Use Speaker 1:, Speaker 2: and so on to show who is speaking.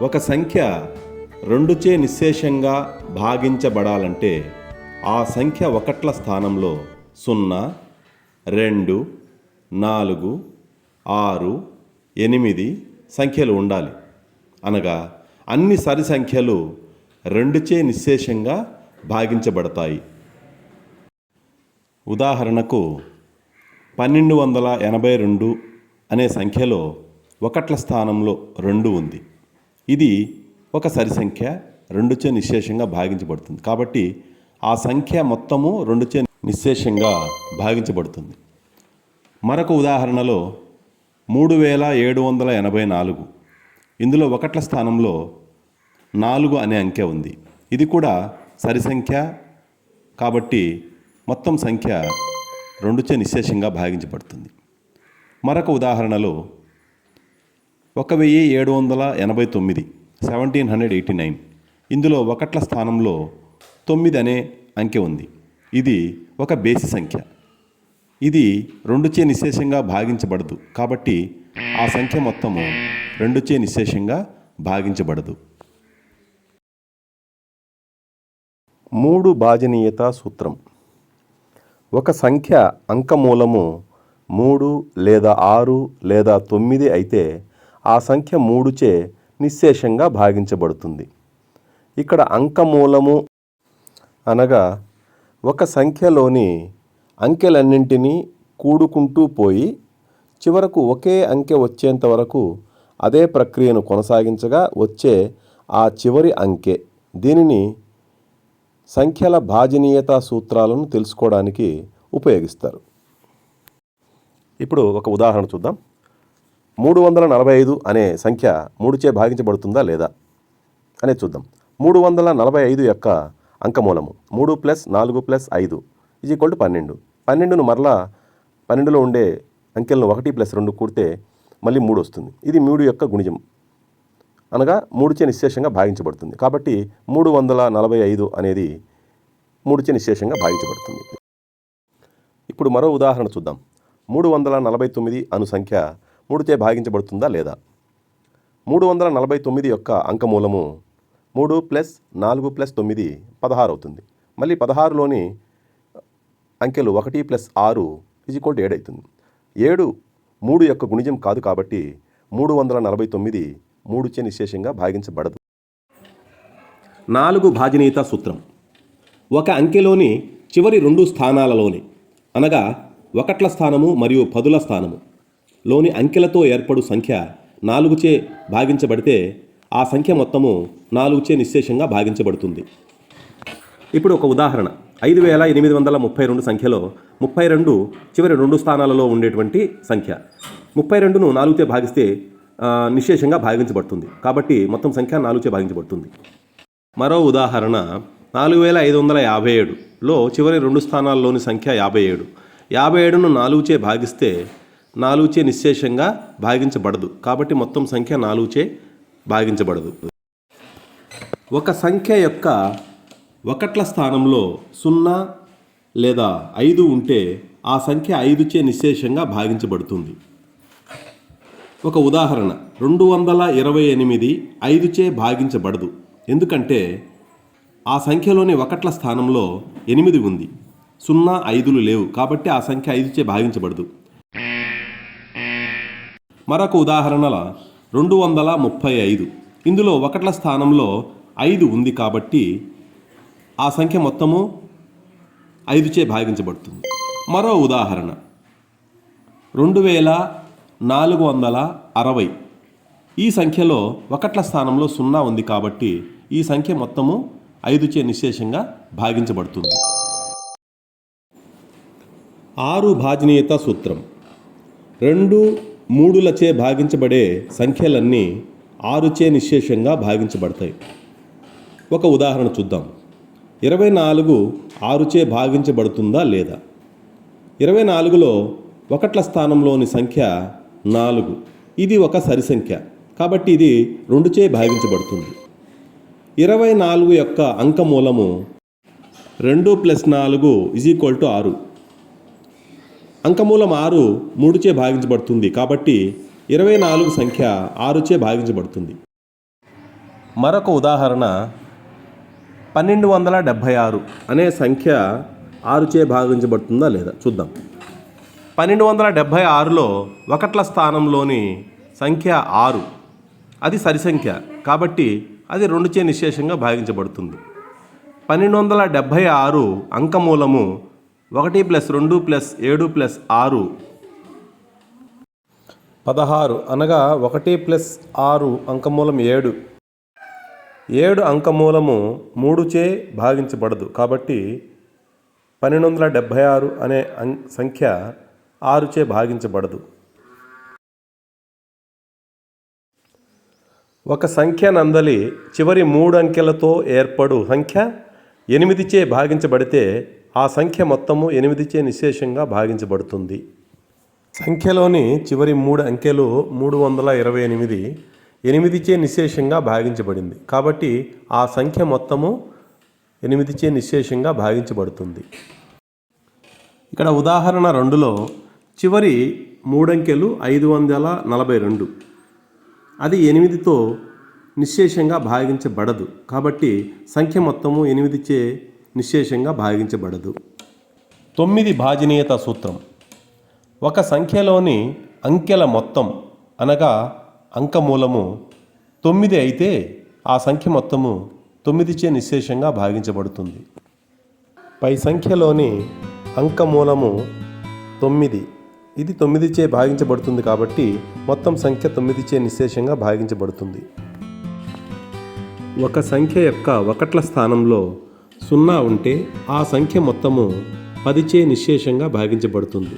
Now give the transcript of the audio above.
Speaker 1: ఒక సంఖ్య రెండుచే నిశ్శేషంగా భాగించబడాలంటే ఆ సంఖ్య ఒకట్ల స్థానంలో 0, 2, 4, 6, 8 సంఖ్యలు ఉండాలి. అనగా అన్ని సరి సంఖ్యలు రెండుచే నిశ్శేషంగా భాగించబడతాయి. ఉదాహరణకు 1282 అనే సంఖ్యలో ఒకట్ల స్థానంలో 2 ఉంది. ఇది ఒక సరి సంఖ్య, రెండుచే నిశ్శేషంగా భాగించబడుతుంది. కాబట్టి ఆ సంఖ్య మొత్తము రెండుచే నిశ్శేషంగా భాగించబడుతుంది. మరొక ఉదాహరణలో 3784, ఇందులో ఒకట్ల స్థానంలో 4 అనే అంకె ఉంది. ఇది కూడా సరి సంఖ్య కాబట్టి మొత్తం సంఖ్య రెండుచే నిశ్శేషంగా భాగించబడుతుంది. మరొక ఉదాహరణలో 1789, 1789, ఇందులో ఒకట్ల స్థానంలో 9 అనే అంకె ఉంది. ఇది ఒక బేసి సంఖ్య. ఇది రెండుచే నిశ్శేషంగా భాగించబడదు కాబట్టి ఆ సంఖ్య మొత్తము రెండుచే నిశ్శేషంగా భాగించబడదు. 3 భాజనీయత సూత్రం. ఒక సంఖ్య అంకమూలము 3 లేదా 6 లేదా 9 అయితే ఆ సంఖ్య 3చే నిశ్శేషంగా భాగించబడుతుంది. ఇక్కడ అంకమూలము అనగా ఒక సంఖ్యలోని అంకెలన్నింటినీ కూడుకుంటూ పోయి చివరకు ఒకే అంకె వచ్చేంత వరకు అదే ప్రక్రియను కొనసాగించగా వచ్చే ఆ చివరి అంకె. దీనిని సంఖ్యల భాజనీయత సూత్రాలను తెలుసుకోవడానికి ఉపయోగిస్తారు. ఇప్పుడు ఒక ఉదాహరణ చూద్దాం. 345 అనే సంఖ్య 3చే భాగించబడుతుందా లేదా అనేది చూద్దాం. 345 యొక్క అంకమూలము 3 + 4 + 5 = 12. 12ను మరలా 12లో ఉండే అంకెలను 1 + 2 కూడితే మళ్ళీ 3 వస్తుంది. ఇది 3 యొక్క గుణిజం అనగా 3చే నిశ్శేషంగా భాగించబడుతుంది. కాబట్టి 345 అనేది 3చే నిశ్శేషంగా భాగించబడుతుంది. ఇప్పుడు మరో ఉదాహరణ చూద్దాం. 349 అను సంఖ్య 3చే భాగించబడుతుందా లేదా? 349 యొక్క అంకమూలము 3 + 4 + 9 16 అవుతుంది. మళ్ళీ 16లోని అంకెలు 1 + 6 = 7 అవుతుంది. 7 3 యొక్క గుణిజం కాదు కాబట్టి 349 3చే నిశ్శేషంగా భాగించబడదు. 4 భాజనీయత సూత్రం. ఒక అంకెలోని చివరి 2 స్థానాలలోని అనగా ఒకట్ల స్థానము మరియు పదుల స్థానము లోని అంకెలతో ఏర్పడు సంఖ్య 4చే భాగించబడితే ఆ సంఖ్య మొత్తము 4చే నిశ్శేషంగా భాగించబడుతుంది. ఇప్పుడు ఒక ఉదాహరణ. 5832 సంఖ్యలో 32 చివరి 2 స్థానాలలో ఉండేటువంటి సంఖ్య. 32ను 4చే భాగిస్తే నిశ్శేషంగా భాగించబడుతుంది. కాబట్టి మొత్తం సంఖ్య 4చే భాగించబడుతుంది. మరో ఉదాహరణ 4557లో చివరి 2 స్థానాల్లోని సంఖ్య 57. 57ను 4చే భాగిస్తే 4చే నిశ్శేషంగా భాగించబడదు. కాబట్టి మొత్తం సంఖ్య 4చే భాగించబడదు. ఒక సంఖ్య యొక్క ఒకట్ల స్థానంలో 0 లేదా 5 ఉంటే ఆ సంఖ్య 5చే నిశ్శేషంగా భాగించబడుతుంది. ఒక ఉదాహరణ 228 5చే భాగించబడదు. ఎందుకంటే ఆ సంఖ్యలోని ఒకట్ల స్థానంలో 8 ఉంది, 0, 5లు లేవు. కాబట్టి ఆ సంఖ్య 5చే భాగించబడదు. మరొక ఉదాహరణల 235 ఇందులో ఒకట్ల స్థానంలో 5 ఉంది కాబట్టి ఆ సంఖ్య మొత్తము 5చే భాగించబడుతుంది. మరో ఉదాహరణ 2460 ఈ సంఖ్యలో ఒకట్ల స్థానంలో 0 ఉంది కాబట్టి ఈ సంఖ్య మొత్తము 5చే నిశ్శేషంగా భాగించబడుతుంది. 6 భాజనీయత సూత్రం. 2 3లచే భాగించబడే సంఖ్యలన్నీ 6చే నిశ్శేషంగా భాగించబడతాయి. ఒక ఉదాహరణ చూద్దాం. 24 6చే భాగించబడుతుందా లేదా? 24లో ఒకట్ల స్థానంలోని సంఖ్య 4. ఇది ఒక సరి సంఖ్య కాబట్టి ఇది 2చే భాగించబడుతుంది. 24 యొక్క అంకమూలము 2 + 4 = 6. అంకమూలం 6 3చే భాగించబడుతుంది కాబట్టి 24 సంఖ్య 6చే భాగించబడుతుంది. మరొక ఉదాహరణ 1276 అనే సంఖ్య 6చే భాగించబడుతుందా లేదా చూద్దాం. 1276లో ఒకట్ల స్థానంలోని సంఖ్య 6, అది సరి సంఖ్య కాబట్టి అది 2చే నిశ్శేషంగా భాగించబడుతుంది. 1276 అంకమూలము 1 + 2 + 7 + 6 16 అనగా 1 + 6 అంకమూలం 7. 7 అంకమూలము 3చే భాగించబడదు కాబట్టి 1276 అనే సంఖ్య 6చే భాగించబడదు. ఒక సంఖ్య నందలి చివరి 3 అంకెలతో ఏర్పడు సంఖ్య 8చే భాగించబడితే ఆ సంఖ్య మొత్తము 8చే నిశ్శేషంగా భాగించబడుతుంది. సంఖ్యలోని చివరి 3 అంకెలు 328, 8చే నిశ్శేషంగా భాగించబడింది కాబట్టి ఆ సంఖ్య మొత్తము 8చే నిశ్శేషంగా భాగించబడుతుంది. ఇక్కడ ఉదాహరణ 2లో చివరి 3 అంకెలు 542, అది 8తో నిశ్శేషంగా భాగించబడదు కాబట్టి సంఖ్య మొత్తము 8చే నిశ్శేషంగా భాగించబడదు. 9 భాజనీయత సూత్రం. ఒక సంఖ్యలోని అంకెల మొత్తం అనగా అంకమూలము 9 అయితే ఆ సంఖ్య మొత్తము 9చే నిశ్శేషంగా భాగించబడుతుంది. పై సంఖ్యలోని అంకమూలము 9, ఇది 9చే భాగించబడుతుంది కాబట్టి మొత్తం సంఖ్య 9చే నిశ్శేషంగా భాగించబడుతుంది. ఒక సంఖ్య యొక్క ఒకట్ల స్థానంలో 0 ఉంటే ఆ సంఖ్య మొత్తము 10చే నిశ్శేషంగా భాగించబడుతుంది.